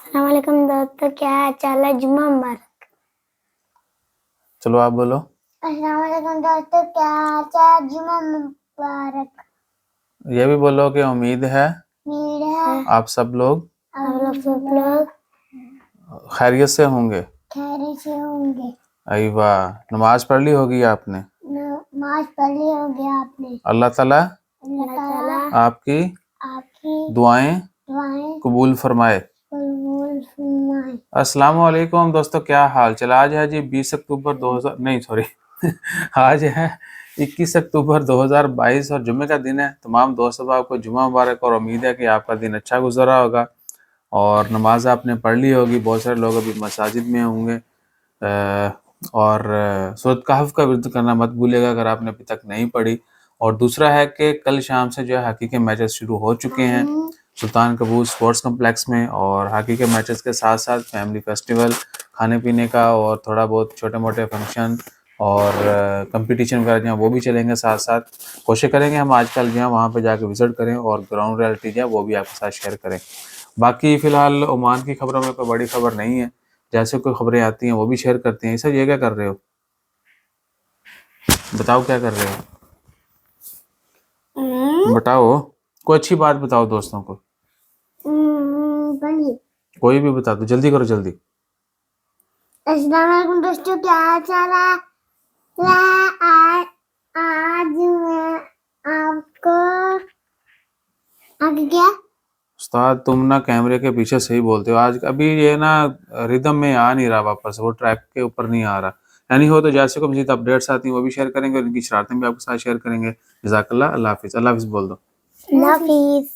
अस्सलाम वालेकुम दोस्तों, क्या हाल चाल है? जुम्मा मुबारक। चलो आप बोलो। अस्सलाम वालेकुम दोस्तों, क्या हाल चाल है? जुम्मा मुबारक। ये भी बोलो कि उम्मीद है आप सब लोग सब लोग खैरियत से होंगे। खैरियत से होंगे। अरे वाह, नमाज पढ़ ली होगी आपने। नमाज पढ़ ली होगी आपने। अल्लाह ताला अल्लाह ताला आपकी आपकी दुआएं दुआएं कबूल फरमाए। कबूल फरमाए। अस्सलाम वालेकुम दोस्तों, क्या हाल चाल? आज है जी 20 अक्टूबर 2000 नहीं सॉरी आज है 21 अक्टूबर 2022 और जुम्मे का दिन है। तमाम दोस्तों आपको जुम्मा मुबारक और उम्मीद है कि आपका दिन अच्छा गुजरा होगा और नमाज आपने पढ़ ली होगी। बहुत सारे लोग अभी मसाजिद में होंगे और सूरत कहफ का विर्द करना मत भूलिएगा अगर आपने अभी तक नहीं पढ़ी। और दूसरा है कि कल शाम से जो है हॉकी के मैचेस शुरू हो चुके हैं सुल्तान कबूस स्पोर्ट्स कम्प्लेक्स में। और हॉकी के मैचेस के साथ साथ फैमिली फेस्टिवल, खाने पीने का और थोड़ा बहुत छोटे मोटे फंक्शन और कंपटीशन वगैरह जो है वो भी चलेंगे साथ साथ। कोशिश करेंगे हम आजकल जो है वहाँ पे जाके विज़िट करें और ग्राउंड रियलिटी जो है वो भी आपके साथ शेयर करें। बाकी फ़िलहाल ओमान की खबरों में कोई बड़ी खबर नहीं है, जैसे कोई खबरें आती हैं वो भी शेयर करते हैं। सर ये क्या कर रहे हो? बताओ क्या कर रहे हो? बताओ, कोई अच्छी बात बताओ दोस्तों को। कोई भी बता दो, जल्दी करो जल्दी। अस्सलाम वालेकुम दोस्तों, क्या हाल चाल है? आज मैं आपको आगे क्या उस्ताद तुम ना कैमरे के पीछे सही बोलते हो। आज अभी ये ना रिदम में आ नहीं रहा, वापस वो ट्रैक के ऊपर नहीं आ रहा। यानी हो तो जैसे को मजीद अपडेट्स आती हैं वो भी शेयर करेंगे और इनकी शरारतें भी आपके साथ शेयर करेंगे। जज़ाकल्लाह, अल्लाह हाफिज़। अल्लाह हाफिज़ बोल दो। अल्लाह हाफिज़।